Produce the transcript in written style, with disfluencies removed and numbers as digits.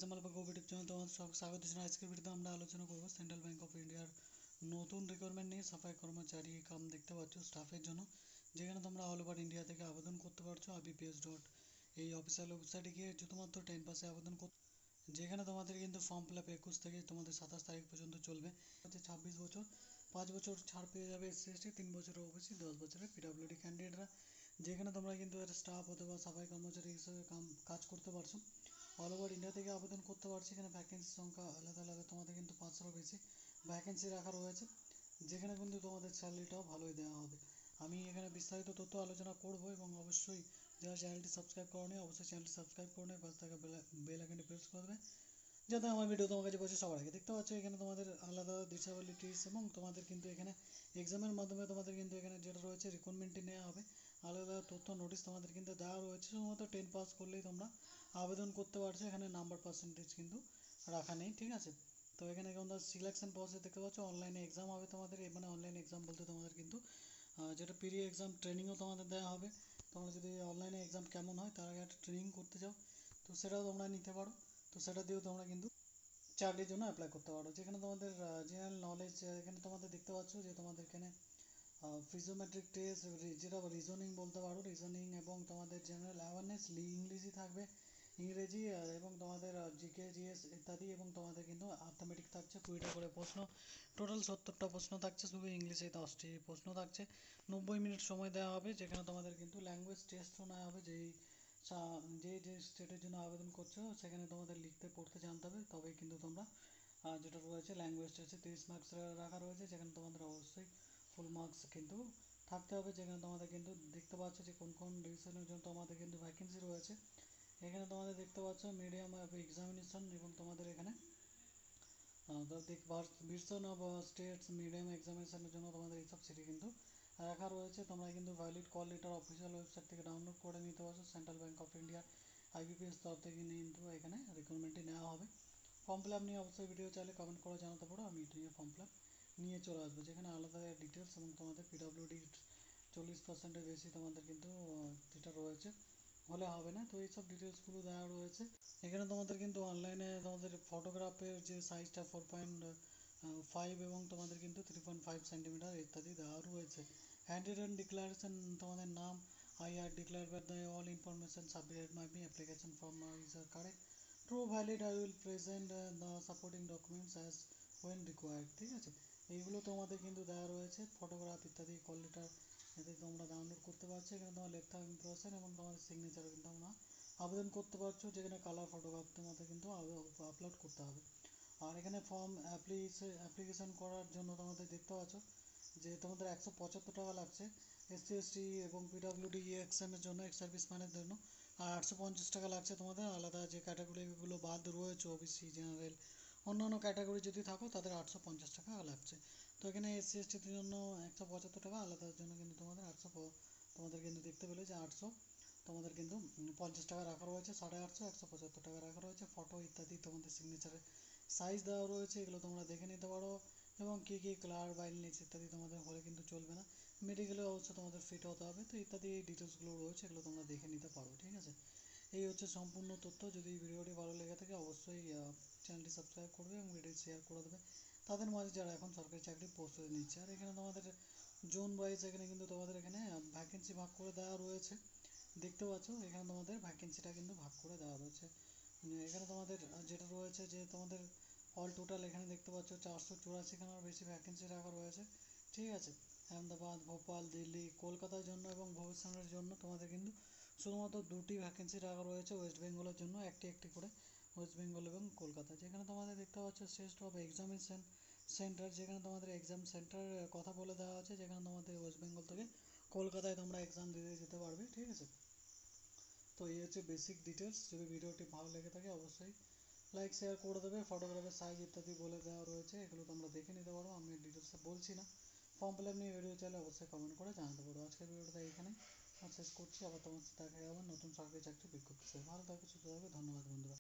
Covid জন্য তোমাদের সব স্বাগত জানাই। আজকের ভিডিওতে আমরা আলোচনা করব সেন্ট্রাল ব্যাংক অফ ইন্ডিয়ার নতুন রিকোয়ারমেন্ট নিয়ে। সাফাই কর্মচারী কাম দেখতে পাচ্ছ স্টাফের জন্য, যেখানে তোমরা অল ওভার ইন্ডিয়া থেকে আবেদন করতে পারছো। IBPS ডট এই অফিসিয়াল ওয়েবসাইটে গিয়ে শুধুমাত্র 10% আবেদন করতে, যেখানে তোমাদের কিন্তু ফর্ম ফিল আপ 21 থেকে তোমাদের 27 তারিখ পর্যন্ত চলবে। হচ্ছে 26 বছর 5 বছর ছাড় পেয়ে যাবে SC/ST, 3 বছরের OBC, 10 বছরের PWD ক্যান্ডিডেটরা, যেখানে তোমরা কিন্তু স্টাফ অথবা সাফাই কর্মচারী হিসেবে কাজ করতে পারছো। অল ওভার ইন্ডিয়া থেকে আবেদন করতে পারছি। এখানে ভ্যাকেন্সি সংখ্যা আলাদা আলাদা, তোমাদের কিন্তু 500 বেশি ভ্যাকেন্সি রাখা রয়েছে, যেখানে কিন্তু তোমাদের স্যালারিটাও ভালোই দেওয়া হবে। আমি এখানে বিস্তারিত তথ্য আলোচনা করব, এবং অবশ্যই যারা চ্যানেলটি সাবস্ক্রাইব করোনি অবশ্যই চ্যানেলটি সাবস্ক্রাইব করে নেবে, পাশে থাকা বেল আইকনটি প্রেস করে দেবে, যাতে আমার ভিডিও তোমার কাছে পৌঁছে সবার আগে। দেখতে পাচ্ছ এখানে তোমাদের আলাদা ডিসেবিলিটিস, এবং তোমাদের কিন্তু এখানে এক্সামের মাধ্যমে তোমাদের কিন্তু এখানে যেটা রয়েছে রিক্রুটমেন্টটি নেওয়া হবে। আলাদা তথ্য নোটিশ তোমাদের কিন্তু দেওয়া রয়েছে। শুধুমাত্র 10 পাস করলেই তোমরা আবেদন করতে পারছো। এখানে নাম্বার পার্সেন্টেজ কিন্তু রাখা নেই, ঠিক আছে। তো এখানে তোমরা সিলেকশন প্রসেস দেখতে পাচ্ছ। অনলাইনে এক্সাম হবে তোমাদের, মানে অনলাইন এক্সাম বলতে তোমাদের কিন্তু যেটা প্রি এক্সাম ট্রেনিংও তোমাদের দেওয়া হবে। তোমরা যদি অনলাইনে এক্সাম কেমন হয় তার আগে একটা ট্রেনিং করতে চাও, তো সেটাও তোমরা নিতে পারো। তো সেটা দিয়েও তোমরা কিন্তু চাকরির জন্য অ্যাপ্লাই করতে পারো। যেখানে তোমাদের জেনারেল নলেজ, এখানে তোমাদের দেখতে পাচ্ছ যে তোমাদের এখানে ফিজিওমেট্রিক টেস্ট, যেটা রিজনিং বলতে পারো, রিজনিং এবং তোমাদের জেনারেল অ্যাওয়ারনেস, ইংলিশই থাকবে, ইংরেজি, এবং তোমাদের জিকে জিএস ইত্যাদি, এবং তোমাদের কিন্তু আর্থমেটিক থাকছে 20টা করে প্রশ্ন, টোটাল 70টা প্রশ্ন থাকছে। শুধু ইংলিশে 10টি প্রশ্ন থাকছে। 90 মিনিট সময় দেওয়া হবে, যেখানে তোমাদের কিন্তু ল্যাঙ্গুয়েজ টেস্টও নেওয়া হবে। যে স্টেটের জন্য আবেদন করছো সেখানে তোমাদের লিখতে পড়তে জানতে হবে, তবেই কিন্তু তোমরা যেটা রয়েছে ল্যাঙ্গুয়েজ টেস্টে 30 মার্কস রাখা রয়েছে, যেখানে তোমাদের অবশ্যই ফুল মার্কস কিন্তু থাকতে হবে। যেখানে তোমাদের কিন্তু দেখতে পাচ্ছ যে কোন কোন ডিভিশনের জন্য তোমাদের কিন্তু ভ্যাকেন্সি রয়েছে। এখানে তোমাদের দেখতে পাচ্ছ মিডিয়াম অফ এক্সামিনেশন, এবং তোমাদের এখানে ভার্সন অফ স্টেটস মিডিয়াম এক্সামিনেশনের জন্য তোমাদের এইসব সিটি কিন্তু রাখা রয়েছে। তোমরা কিন্তু valid call letter official website থেকে ডাউনলোড করে নিতে পারছো। Central bank of India IBPS তরফ থেকে কিন্তু এখানে রিক্রুটমেন্টটি নেওয়া হবে। ফর্ম ফিল আপ নিয়ে অবশ্যই ভিডিও চাইলে কমেন্ট করে জানাতে পারো, আমি এটা নিয়ে ফর্ম ফিল আপ নিয়ে চলে আসবো। যেখানে আলাদা ডিটেলস এবং তোমাদের PWD 40%-এর বেশি তোমাদের কিন্তু যেটা রয়েছে হলে হবে না, তো এইসব ডিটেলসগুলো দেওয়া রয়েছে। এখানে তোমাদের কিন্তু অনলাইনে তোমাদের ফটোগ্রাফের যে সাইজটা 4.5 এবং তোমাদের কিন্তু 3.5 সেন্টিমিটার ইত্যাদি দেওয়া রয়েছে। হ্যান্ড রিটেন ডিক্লারেশন, তোমাদের নাম I are declare that the all information submitted by me application form is correct, true, valid, I will present the supporting documents as when required, ঠিক আছে। এইগুলো তোমাদের কিন্তু দেওয়া রয়েছে, ফটোগ্রাফ ইত্যাদি কল লেটার এতে তোমরা ডাউনলোড করতে পারছো। এখানে তোমার লেখা ইমপ্রেশন এবং তোমাদের সিগনেচারও কিন্তু তোমরা আবেদন করতে পারছো, যেখানে কালার ফটোগ্রাফ তোমাদের কিন্তু আপলোড করতে হবে। আর এখানে ফর্ম অ্যাপ্লিকেশন করার জন্য তোমাদের দেখতে পাচ্ছ যে তোমাদের 175 টাকা লাগছে SC/ST এবং PWD এক্সামের জন্য, এক্স সার্ভিস ম্যানের জন্য। আর 850 টাকা লাগছে তোমাদের আলাদা যে ক্যাটাগরিগুলো বাদ রয়েছে, OBC, জেনারেল, অন্যান্য ক্যাটাগরি যদি থাকো তাদের 850 টাকা লাগছে। তো এখানে SC/STর জন্য 175 টাকা, আলাদার জন্য কিন্তু তোমাদের 800, তোমাদের কিন্তু দেখতে পেলে যে 800 তোমাদের কিন্তু 50 টাকা রাখা রয়েছে, 850, 175 টাকা রাখা রয়েছে। ফটো ইত্যাদি তোমাদের সিগনেচারের সাইজ দেওয়া রয়েছে, এগুলো তোমরা দেখে নিতে পারো। এবং কী কী ক্লার বাইলনেস ইত্যাদি তোমাদের হলে কিন্তু চলবে না, মেডিকেলে অবশ্য তোমাদের ফিট হতে হবে। তো ইত্যাদি এই ডিটেলসগুলো রয়েছে, এগুলো তোমরা দেখে নিতে পারো, ঠিক আছে। এই হচ্ছে সম্পূর্ণ তথ্য। যদি ভিডিওটি ভালো লেগে থাকে অবশ্যই চ্যানেলটি সাবস্ক্রাইব করবে এবং ভিডিও শেয়ার করে দেবে তাদের মাঝে যারা এখন সরকারি চাকরি প্রস্তুতি নিচ্ছে। আর এখানে তোমাদের জোন ওয়াইজ এখানে কিন্তু তোমাদের এখানে ভ্যাকেন্সি ভাগ করে দেওয়া রয়েছে, দেখতে পাচ্ছ। এখানে তোমাদের ভ্যাকেন্সিটা কিন্তু ভাগ করে দেওয়া রয়েছে। এখানে তোমাদের যেটা রয়েছে যে তোমাদের অল টোটাল এখানে দেখতে পাচ্ছ 484খানার বেশি ভ্যাকেন্সি রাখা রয়েছে, ঠিক আছে। আহমেদাবাদ, ভোপাল, দিল্লি, কলকাতার জন্য এবং ভবিষ্যতের জন্য তোমাদের কিন্তু শুধুমাত্র 2টি ভ্যাকেন্সি রাখা রয়েছে। ওয়েস্ট বেঙ্গলের জন্য একটি একটি করে, ওয়েস্ট বেঙ্গল এবং কলকাতা। যেখানে তোমাদের দেখতে পাচ্ছ টেস্ট অফ এক্সামিনেশন সেন্টার, যেখানে তোমাদের এক্সাম সেন্টারের কথা বলে দেওয়া আছে, যেখানে তোমাদের ওয়েস্ট বেঙ্গল থেকে কলকাতায় তোমরা এক্সাম দিতে যেতে পারবে, ঠিক আছে। তো এই হচ্ছে বেসিক ডিটেলস। যদি ভিডিওটি ভালো লেগে থাকে অবশ্যই লাইক শেয়ার করে দেবে। ফটোগ্রাফের সাইজ ইত্যাদি বলে দেওয়া রয়েছে, এগুলো তোমরা দেখে নিতে পারো, আমি ডিটেলসে বলছি না। ফর্ম ফিল আপ নিয়ে ভিডিও চাইলে অবশ্যই কমেন্ট করে জানাতে পারো। আজকের ভিডিওটা এখানে শেষ করছি, আবার তোমার সাথে দেখা হবে নতুন সরকারি চাকরি বিজ্ঞপ্তি। ভালো থাকবে, সুস্থ থাকবে, ধন্যবাদ বন্ধুরা।